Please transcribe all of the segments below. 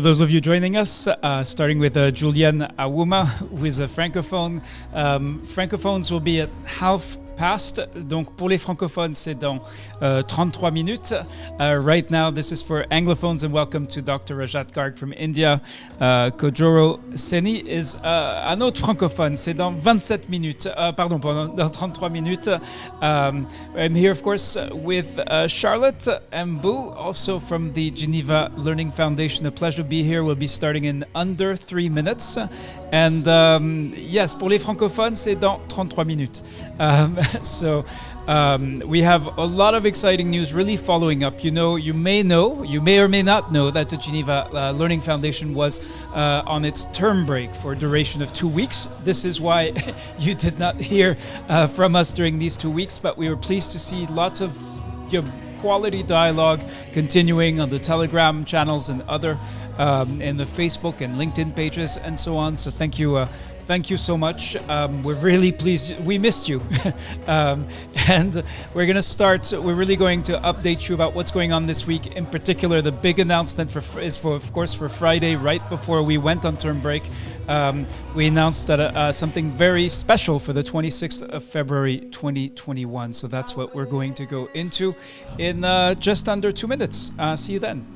those of you joining us, starting with Julian Awuma, who is a francophone. Francophones will be at half past. Donc pour les francophones, c'est dans 33 minutes. Right now, this is for anglophones, and welcome to Dr. Rajat Garg from India. Kojoro Seni is un autre francophone. C'est dans 27 minutes. Pardon, dans 33 minutes. I'm here, of course, with Charlotte Mbuh, also from the Geneva Learning Foundation. A pleasure to be here. We'll be starting in under 3 minutes. And yes, pour les francophones, c'est dans 33 minutes. So we have a lot of exciting news really following up. You may or may not know that the Geneva Learning Foundation was on its term break for a duration of 2 weeks. This is why you did not hear from us during these 2 weeks, but we were pleased to see lots of quality dialogue continuing on the Telegram channels and other in the Facebook and LinkedIn pages and so on. So thank you so much. We're really pleased. We missed you. And we're going to start. We're really going to update you about what's going on this week. In particular, the big announcement is for Friday, right before we went on term break. We announced that something very special for the 26th of February 2021. So that's what we're going to go into in just under 2 minutes. See you then.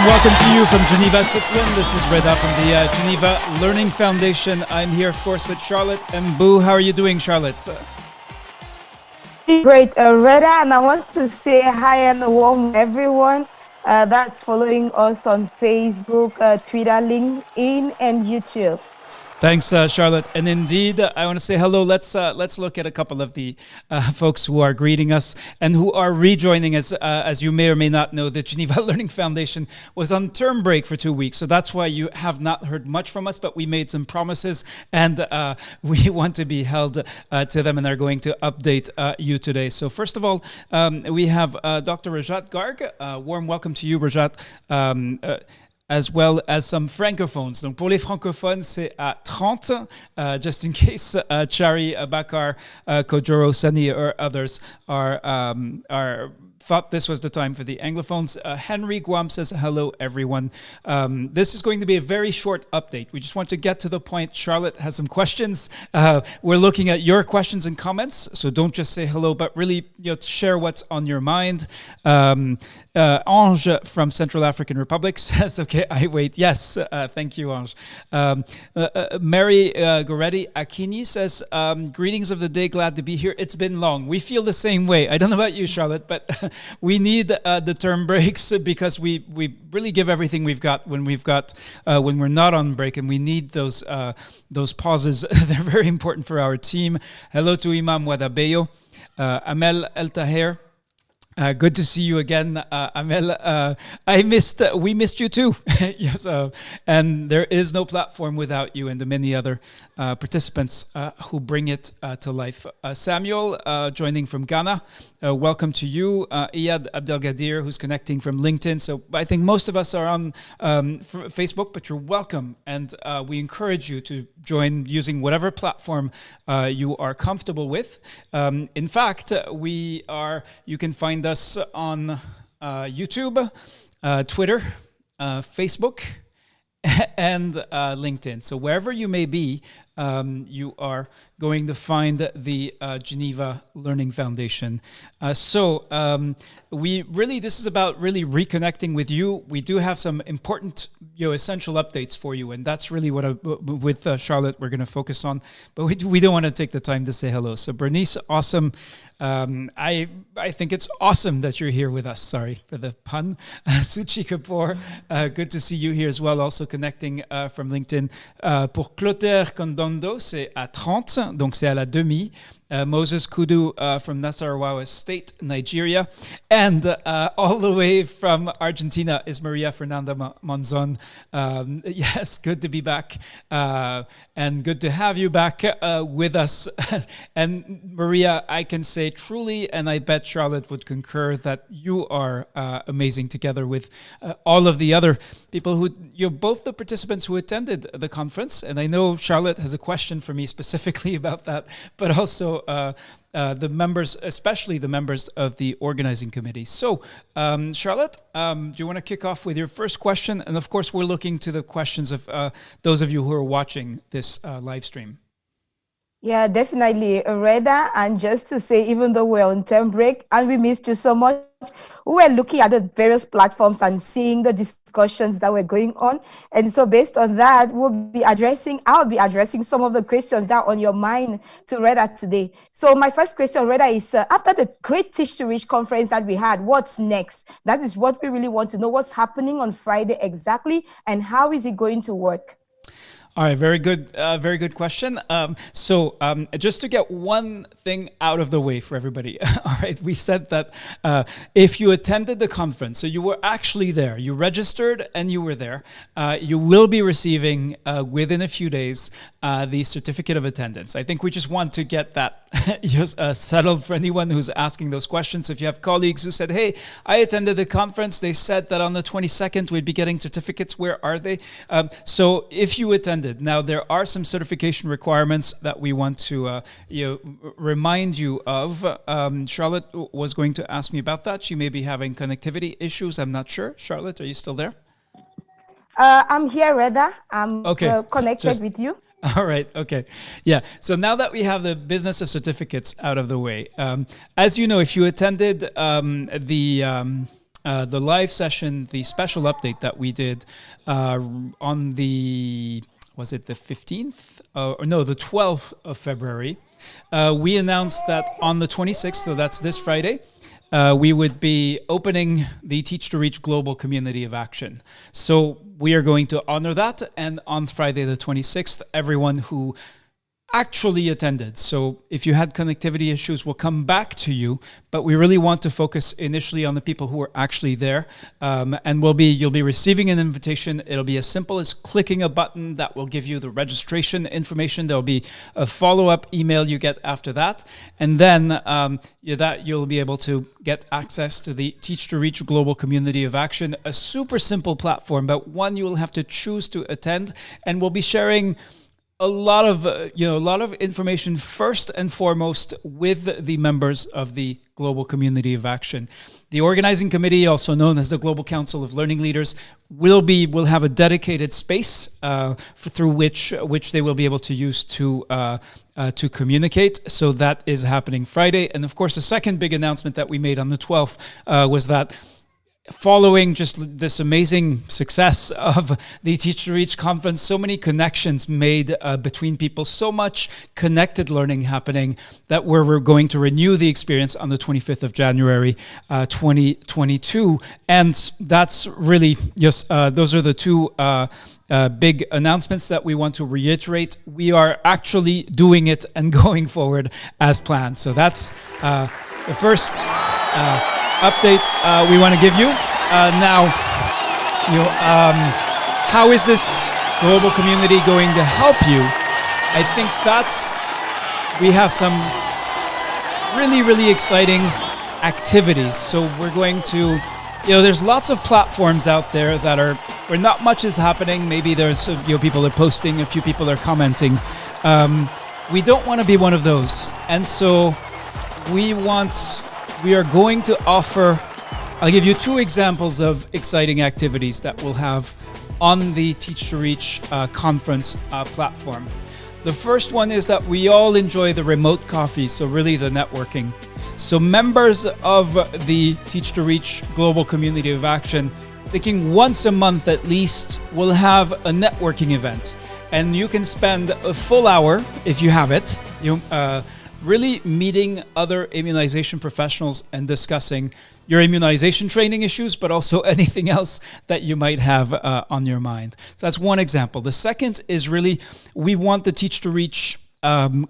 Welcome to you from Geneva, Switzerland. This is Reda from the Geneva Learning Foundation. I'm here, of course, with Charlotte Mbuh. How are you doing, Charlotte? Great, Reda, and I want to say hi and warm everyone that's following us on Facebook, Twitter, LinkedIn, and YouTube. Thanks, Charlotte. And indeed, I want to say hello. Let's look at a couple of the folks who are greeting us and who are rejoining us. As you may or may not know, the Geneva Learning Foundation was on term break for 2 weeks. So that's why you have not heard much from us, but we made some promises and we want to be held to them, and are going to update you today. So first of all, we have Dr. Rajat Garg. Warm welcome to you, Rajat. As well as some francophones. Donc pour les francophones, c'est à 30, just in case Chari Bakar, Kojoro Seni, or others are thought this was the time for the Anglophones. Henry Guam says, hello, everyone. This is going to be a very short update. We just want to get to the point. Charlotte has some questions. We're looking at your questions and comments, so don't just say hello, but really share what's on your mind. Ange from Central African Republic says, okay, I wait. Yes, thank you, Ange. Mary Goretti Akini says, greetings of the day, glad to be here. It's been long. We feel the same way. I don't know about you, Charlotte, but we need the term breaks because we really give everything we've got when we're not on break, and we need those pauses. They're very important for our team. Hello to Imam Wadabeyo, Amel El Taher. Good to see you again, Amel. We missed you too. Yes, and there is no platform without you and the many other participants who bring it to life. Samuel, joining from Ghana, welcome to you. Iyad Abdelgadir, who's connecting from LinkedIn. So I think most of us are on Facebook, but you're welcome. And we encourage you to join using whatever platform you are comfortable with. In fact, you can find us on YouTube, Twitter, Facebook, and LinkedIn. So wherever you may be, you are going to find the Geneva Learning Foundation. This is about really reconnecting with you. We do have some important, essential updates for you, and that's really what with Charlotte we're going to focus on. But we don't want to take the time to say hello. So Bernice, awesome. I think it's awesome that you're here with us. Sorry for the pun. Suchi Kapoor, good to see you here as well. Also connecting from LinkedIn. Pour Clotaire Condondo, c'est à 30, donc c'est à la demi. Moses Kudu from Nasarawa State, Nigeria. And all the way from Argentina is Maria Fernanda Monzon. Yes, good to be back. And good to have you back with us. And Maria, I can say truly, and I bet Charlotte would concur, that you are amazing together with all of the other people you're both the participants who attended the conference. And I know Charlotte has a question for me specifically about that, but also the members, especially the members of the organizing committee. So, Charlotte, do you want to kick off with your first question? And of course, we're looking to the questions of those of you who are watching this live stream. Yeah, definitely, Reda. And just to say, even though we're on term break and we missed you so much, we were looking at the various platforms and seeing the discussions that were going on. And so based on that, I'll be addressing some of the questions that are on your mind to Reda today. So my first question, Reda, is after the great Teach to Reach conference that we had, what's next? That is what we really want to know. What's happening on Friday exactly, and how is it going to work? All right, very good question. So just to get one thing out of the way for everybody, all right, we said that if you attended the conference, so you were actually there, you registered and you were there, you will be receiving within a few days the certificate of attendance. I think we just want to get that settled for anyone who's asking those questions. If you have colleagues who said, hey, I attended the conference, they said that on the 22nd we'd be getting certificates, where are they? So if you attended, now there are some certification requirements that we want to remind you of. Charlotte was going to ask me about that. She may be having connectivity issues. I'm not sure. Charlotte, are you still there? I'm here, Reda. I'm connected with you. All right. Okay. Yeah. So now that we have the business of certificates out of the way, as you know, if you attended the live session, the special update that we did on was it the 15th? The 12th of February. We announced that on the 26th, so that's this Friday, we would be opening the Teach to Reach Global Community of Action. So we are going to honor that. And on Friday the 26th, everyone who actually attended. So if you had connectivity issues, we'll come back to you, but we really want to focus initially on the people who are actually there. And you'll be receiving an invitation. It'll be as simple as clicking a button that will give you the registration information. There'll be a follow-up email you get after that. And then you'll be able to get access to the Teach to Reach Global Community of Action, a super simple platform, but one you will have to choose to attend. And we'll be sharing a lot of information first and foremost with the members of the Global Community of Action. The organizing committee, also known as the Global Council of Learning Leaders, will have a dedicated space through which they will be able to use to communicate. So that is happening Friday. And of course, the second big announcement that we made on the 12th was that following just this amazing success of the Teach to Reach conference, so many connections made between people, so much connected learning happening, that we're going to renew the experience on the 25th of January, 2022. And that's really just, those are the two big announcements that we want to reiterate. We are actually doing it and going forward as planned. So that's the first update we want to give you. Now, how is this global community going to help you? I think we have some really, really exciting activities. So we're going to, there's lots of platforms out there where not much is happening. Maybe there's, people are posting, a few people are commenting. We don't want to be one of those. And so we are going to offer, I'll give you two examples of exciting activities that we'll have on the Teach to Reach conference platform. The first one is that we all enjoy the remote coffee, so really the networking. So members of the Teach to Reach Global Community of Action, thinking once a month at least, will have a networking event. And you can spend a full hour, if you have it, really meeting other immunization professionals and discussing your immunization training issues, but also anything else that you might have on your mind. So that's one example. The second is really, we want the Teach to Reach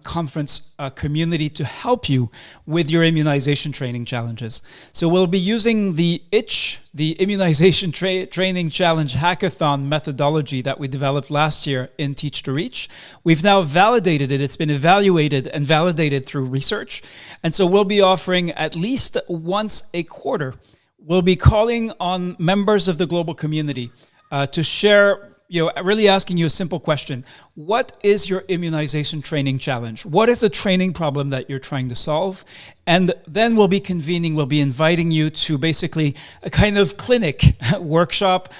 conference community to help you with your immunization training challenges. So we'll be using the ITCH, the Immunization Training Challenge Hackathon methodology that we developed last year in Teach to Reach. We've now validated it. It's been evaluated and validated through research. And so we'll be offering at least once a quarter. We'll be calling on members of the global community to share, really asking you a simple question. What is your immunization training challenge? What is the training problem that you're trying to solve? And then we'll be inviting you to basically a kind of clinic, workshop,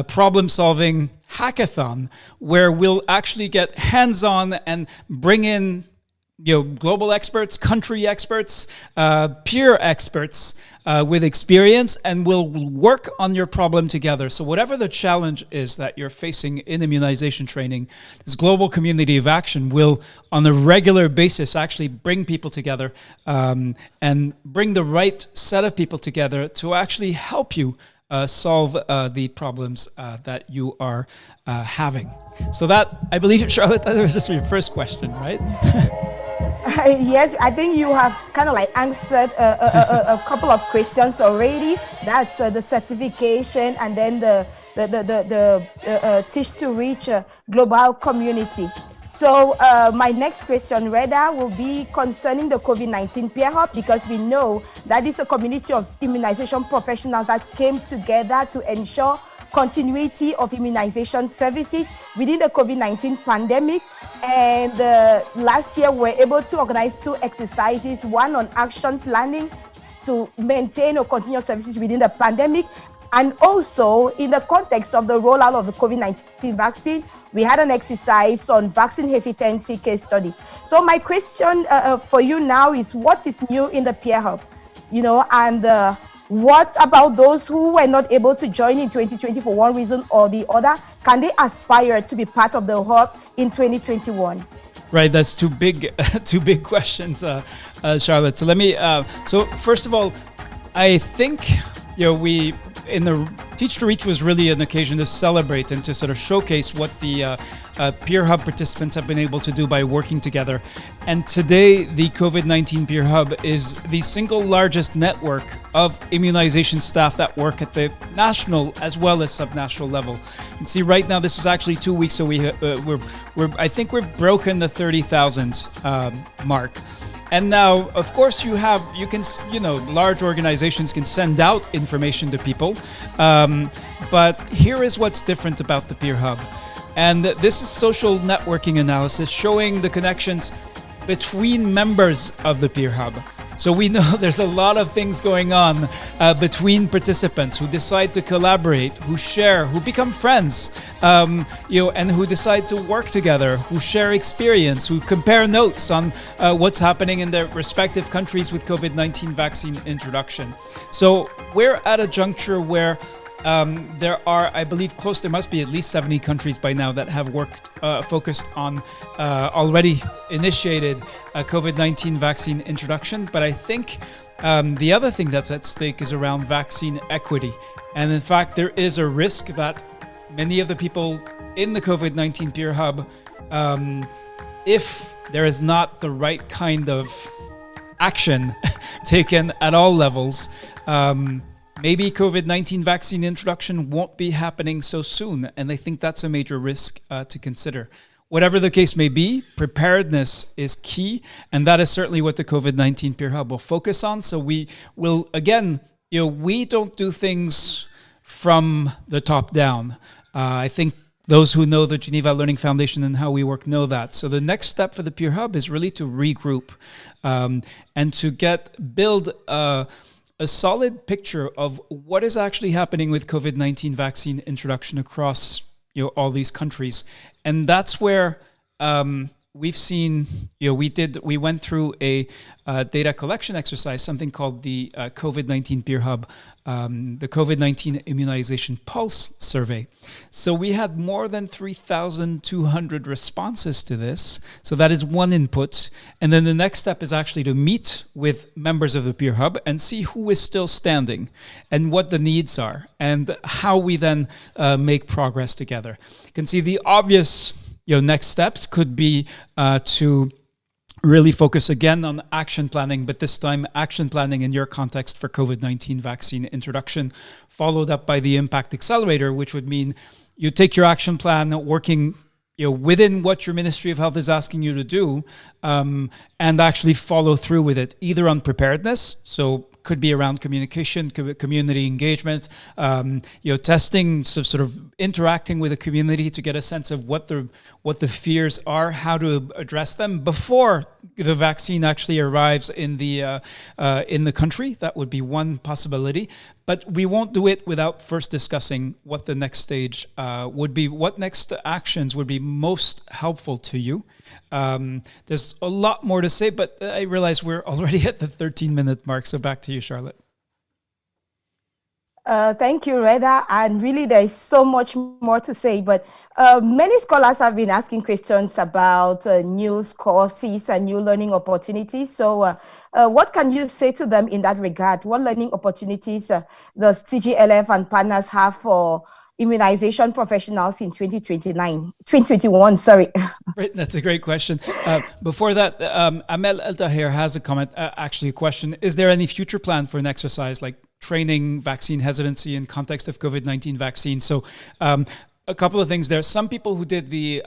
problem-solving hackathon, where we'll actually get hands-on and bring in global experts, country experts, peer experts with experience, and we'll work on your problem together. So whatever the challenge is that you're facing in immunization training, this global community of action will, on a regular basis, actually bring people together and bring the right set of people together to actually help you solve the problems that you are having. So that, I believe, Charlotte, that was just your first question, right? Yes, I think you have kind of like answered a couple of questions already. That's the certification and then the Teach to Reach global community. So my next question, Reda, will be concerning the COVID-19 Peer Hub, because we know that is a community of immunization professionals that came together to ensure continuity of immunization services within the COVID-19 pandemic. And last year, we were able to organize two exercises, one on action planning to maintain or continue services within the pandemic. And also, in the context of the rollout of the COVID-19 vaccine, we had an exercise on vaccine hesitancy case studies. So my question for you now is, what is new in the Peer Hub? And what about those who were not able to join in 2020 for one reason or the other? Can they aspire to be part of the hub in 2021? Right, that's two big questions, Charlotte. So let me. So first of all, I think we in the Teach to Reach was really an occasion to celebrate and to sort of showcase what the Peer Hub participants have been able to do by working together. And today, the COVID-19 Peer Hub is the single largest network of immunization staff that work at the national as well as subnational level. And see, right now, this is actually 2 weeks, so I think we've broken the 30,000 mark. And now, of course, large organizations can send out information to people. But here is what's different about the Peer Hub. And this is social networking analysis showing the connections between members of the Peer Hub. So we know there's a lot of things going on between participants who decide to collaborate, who share, who become friends, and who decide to work together, who share experience, who compare notes on what's happening in their respective countries with COVID-19 vaccine introduction. So we're at a juncture where there are, I believe, there must be at least 70 countries by now that have focused on already initiated COVID-19 vaccine introduction. But I think the other thing that's at stake is around vaccine equity. And in fact, there is a risk that many of the people in the COVID-19 Peer Hub, if there is not the right kind of action taken at all levels, maybe COVID-19 vaccine introduction won't be happening so soon. And I think that's a major risk to consider. Whatever the case may be, preparedness is key. And that is certainly what the COVID-19 Peer Hub will focus on. So we will, again, we don't do things from the top down. I think those who know the Geneva Learning Foundation and how we work know that. So the next step for the Peer Hub is really to regroup and to build a solid picture of what is actually happening with COVID-19 vaccine introduction across all these countries. And that's where we've seen, we went through a data collection exercise, something called the COVID-19 Peer Hub, the COVID-19 Immunization Pulse Survey. So we had more than 3,200 responses to this. So that is one input. And then the next step is actually to meet with members of the Peer Hub and see who is still standing and what the needs are and how we then make progress together. You can see the obvious next steps could be to really focus again on action planning, but this time action planning in your context for COVID-19 vaccine introduction, followed up by the Impact Accelerator, which would mean you take your action plan wworking within what your Ministry of Health is asking you to do, and actually follow through with it, either on preparedness, so could be around communication, community engagement, testing, so sort of interacting with the community to get a sense of what the fears are, how to address them before the vaccine actually arrives in the country. That would be one possibility. But we won't do it without first discussing what the next stage would be, what next actions would be most helpful to you. There's a lot more to say, but I realize we're already at the 13-minute mark. So back to you, Charlotte. Thank you, Reda. And really, there is so much more to say, but many scholars have been asking questions about new courses and new learning opportunities. So what can you say to them in that regard? What learning opportunities does TGLF and partners have for immunization professionals in 2021, sorry. Right, that's a great question. Before that, Amel El Tahir has a comment, actually a question. Is there any future plan for an exercise like training vaccine hesitancy in context of COVID-19 vaccine? So a couple of things there. Some people who did the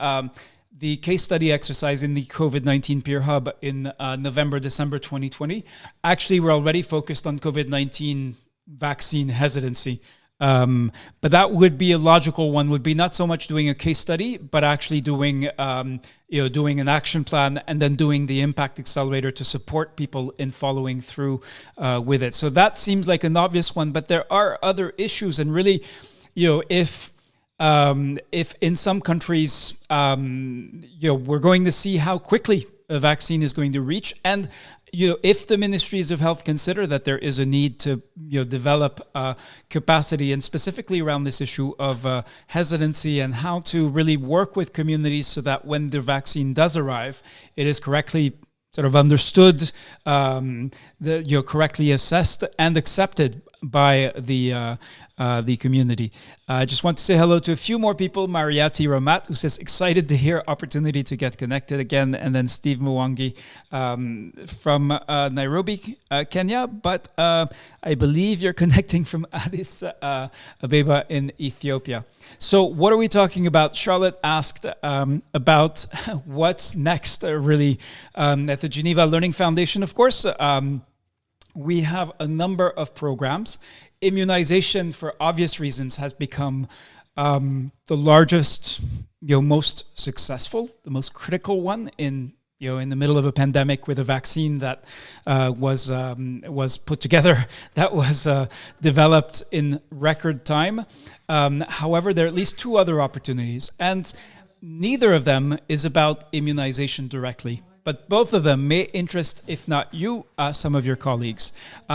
case study exercise in the COVID-19 Peer Hub in November, December 2020, actually were already focused on COVID-19 vaccine hesitancy. But that would be a logical one, would be not so much doing a case study, but actually doing an action plan and then doing the Impact Accelerator to support people in following through with it. So that seems like an obvious one, but there are other issues. And really, if in some countries, we're going to see how quickly a vaccine is going to reach, and if the ministries of health consider that there is a need to develop capacity, and specifically around this issue of hesitancy and how to really work with communities so that when the vaccine does arrive, it is correctly sort of understood, correctly assessed and accepted by the community. I just want to say hello to a few more people. Mariati Ramat, who says, excited to hear opportunity to get connected again. And then Steve Mwangi from Nairobi, Kenya. But I believe you're connecting from Addis Ababa in Ethiopia. So what are we talking about? Charlotte asked about what's next, really, at the Geneva Learning Foundation, of course. We have a number of programs. Immunization, for obvious reasons, has become the largest, most successful, the most critical one in in the middle of a pandemic with a vaccine that was put together, that was developed in record time. However, there are at least two other opportunities, and neither of them is about immunization directly. But both of them may interest, if not you, some of your colleagues.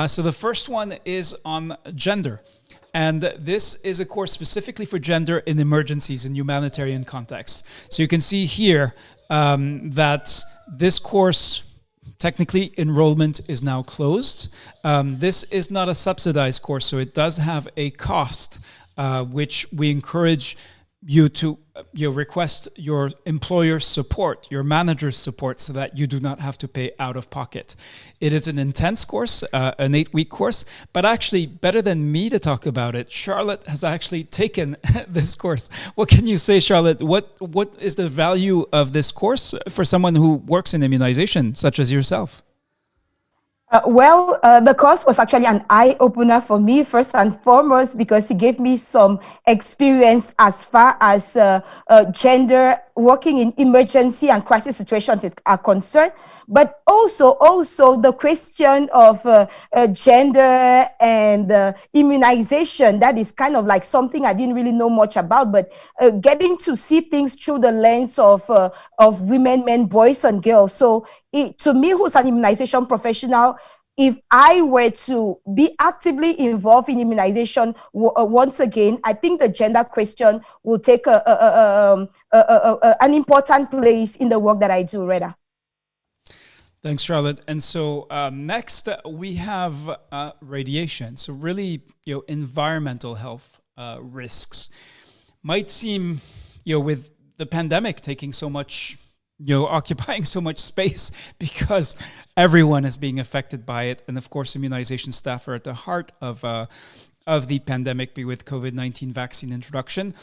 So the first one is on gender. And this is a course specifically for gender in emergencies in humanitarian contexts. So you can see here that this course, technically enrollment is now closed. This is not a subsidized course, so it does have a cost, which we encourage you to request your employer's support, your manager's support, so that you do not have to pay out of pocket. It is an intense course, an 8-week course, but actually better than me to talk about it, Charlotte has actually taken this course. What can you say, Charlotte? What is the value of this course for someone who works in immunization, such as yourself? The course was actually an eye-opener for me, first and foremost, because it gave me some experience as far as gender working in emergency and crisis situations are concerned, but also the question of gender and immunization. That is kind of like something I didn't really know much about, but getting to see things through the lens of women, men, boys, and girls. So to me, who's an immunization professional, if I were to be actively involved in immunization once again, I think the gender question will take an important place in the work that I do, Reda. Thanks, Charlotte. And so next we have radiation. So really, environmental health risks might seem, with the pandemic taking so much, occupying so much space because everyone is being affected by it. And of course, immunization staff are at the heart of the pandemic, be with Covid-19 vaccine introduction.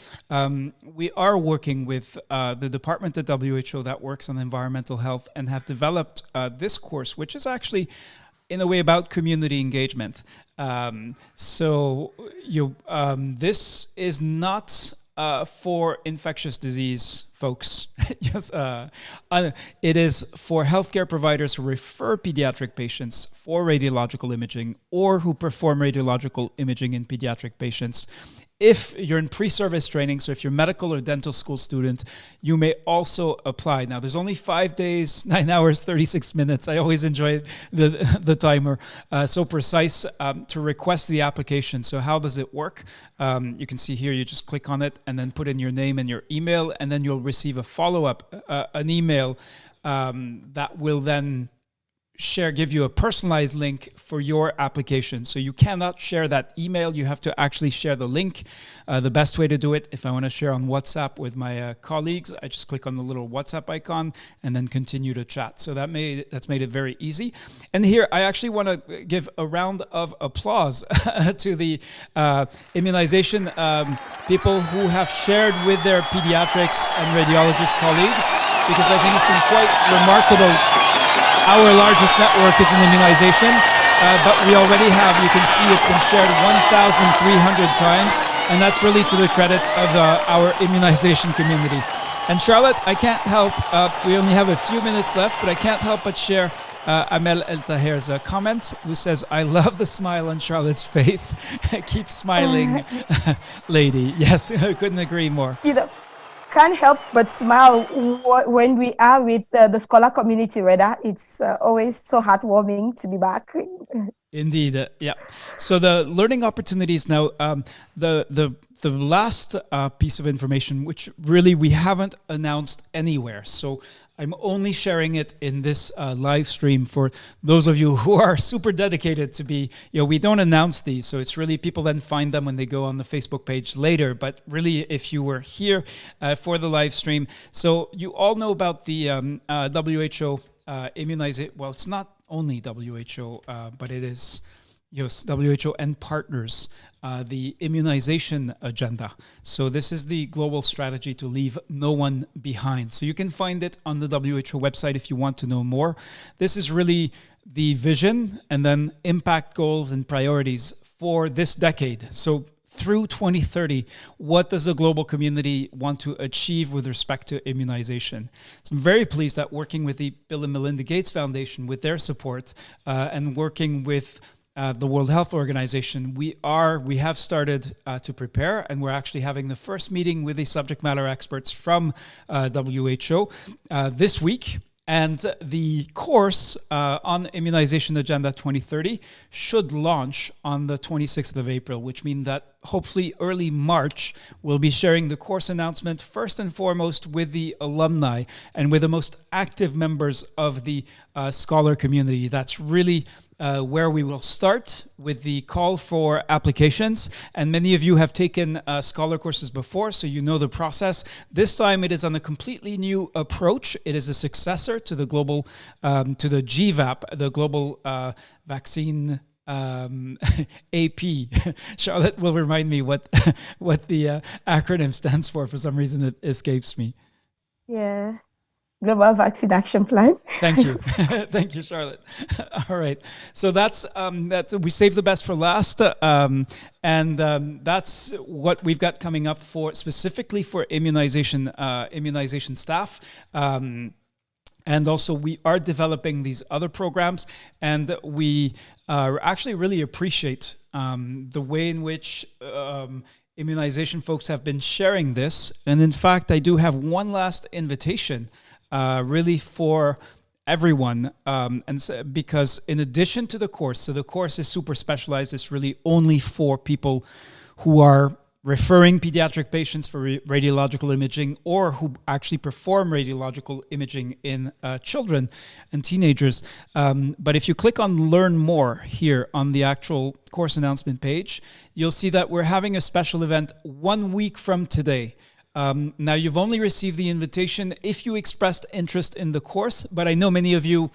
We are working with the department at WHO that works on environmental health and have developed this course, which is actually in a way about community engagement. This is not for infectious disease folks. Yes, it is for healthcare providers who refer pediatric patients for radiological imaging or who perform radiological imaging in pediatric patients. If you're in pre-service training, so if you're medical or dental school student, you may also apply. Now, there's only 5 days, 9 hours, 36 minutes. I always enjoy the timer, so precise to request the application. So how does it work? You can see here, you just click on it and then put in your name and your email, and then you'll receive a follow-up, an email that will then give you a personalized link for your application. So you cannot share that email. You have to actually share the link. The best way to do it, if I want to share on WhatsApp with my colleagues, I just click on the little WhatsApp icon and then continue to chat. So that's made it very easy. And here, I actually want to give a round of applause to the immunization people who have shared with their pediatrics and radiologist colleagues, because I think it's been quite remarkable. Our largest network is in immunization, but we already have, you can see it's been shared 1,300 times, and that's really to the credit of our immunization community. And Charlotte, I can't help, we only have a few minutes left, but I can't help but share Amel El Taher's comment, who says, "I love the smile on Charlotte's face. Keep smiling, lady." Yes, I couldn't agree more. Can't help but smile when we are with the scholar community, Reda. It's always so heartwarming to be back. Indeed, yeah. So the learning opportunities now, the last piece of information, which really we haven't announced anywhere. So I'm only sharing it in this live stream for those of you who are super dedicated to be, we don't announce these. So it's really, people then find them when they go on the Facebook page later. But really, if you were here for the live stream, so you all know about the WHO immunization. Well, it's not only WHO, but it is WHO and partners, the immunization agenda. So this is the global strategy to leave no one behind. So you can find it on the WHO website if you want to know more. This is really the vision and then impact goals and priorities for this decade. So through 2030, what does the global community want to achieve with respect to immunization? So I'm very pleased that working with the Bill and Melinda Gates Foundation, with their support, and working with the World Health Organization, we have started to prepare, and we're actually having the first meeting with the subject matter experts from WHO this week. And the course on Immunization Agenda 2030 should launch on the 26th of April, which means that hopefully early March, we'll be sharing the course announcement first and foremost with the alumni and with the most active members of the scholar community. That's really where we will start with the call for applications. And many of you have taken scholar courses before, so you know the process. This time it is on a completely new approach. It is a successor to the global, to the GVAP, the Global Vaccine AP. Charlotte will remind me what the acronym stands for. For some reason, it escapes me. Yeah. Global Vaccine Action Plan. Thank you. Thank you, Charlotte. All right. So that's we saved the best for last. And that's what we've got coming up for specifically for immunization staff. And also we are developing these other programs, and we actually really appreciate the way in which immunization folks have been sharing this. And in fact, I do have one last invitation really for everyone, because in addition to the course, so the course is super specialized, it's really only for people who are referring pediatric patients for radiological imaging, or who actually perform radiological imaging in children and teenagers. But if you click on Learn More here on the actual course announcement page, you'll see that we're having a special event 1 week from today. Now, you've only received the invitation if you expressed interest in the course, but I know many of you,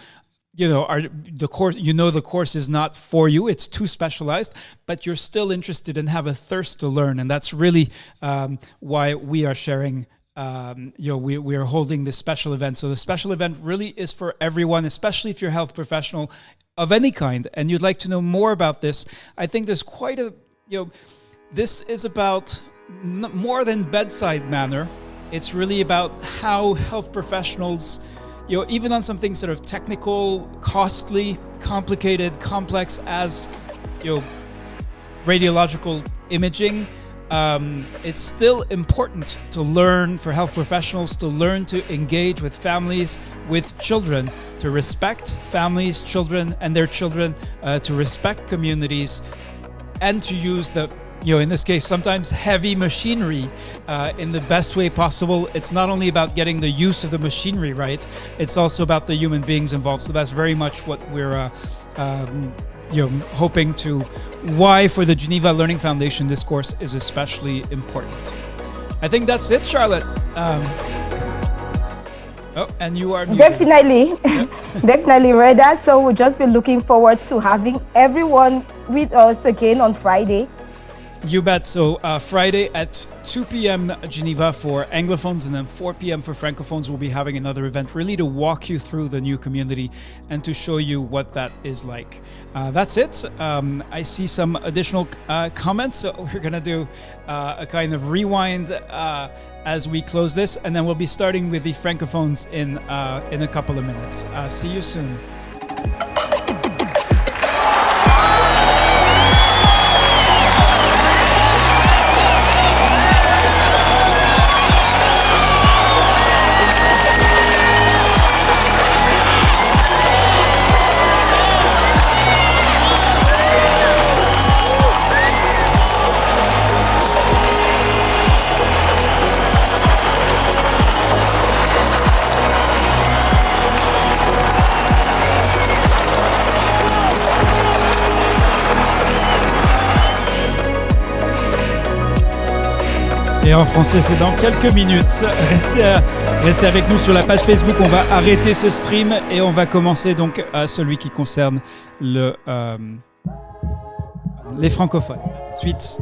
the course is not for you, it's too specialized, but you're still interested and have a thirst to learn. And that's really why we are sharing, we are holding this special event. So the special event really is for everyone, especially if you're a health professional of any kind and you'd like to know more about this. I think there's quite a, this is about more than bedside manner. It's really about how health professionals, even on something sort of technical, costly, complicated, complex as, radiological imaging, it's still important to learn for health professionals to learn to engage with families, with children, to respect families, children, and their children, to respect communities, and to use the in this case, sometimes heavy machinery in the best way possible. It's not only about getting the use of the machinery right, it's also about the human beings involved. So that's very much what we're hoping to, why for the Geneva Learning Foundation this course is especially important. I think that's it, Charlotte. And you are muted. Definitely, definitely, Reda. So we'll just be looking forward to having everyone with us again on Friday. You bet. So Friday at 2 p.m. Geneva for Anglophones, and then 4 p.m. for Francophones, we'll be having another event really to walk you through the new community and to show you what that is like. That's it. I see some additional comments, so we're going to do a kind of rewind as we close this, and then we'll be starting with the Francophones in a couple of minutes. See you soon. Et en français, c'est dans quelques minutes. Restez avec nous sur la page Facebook. On va arrêter ce stream et on va commencer donc celui qui concerne les francophones. À tout de suite.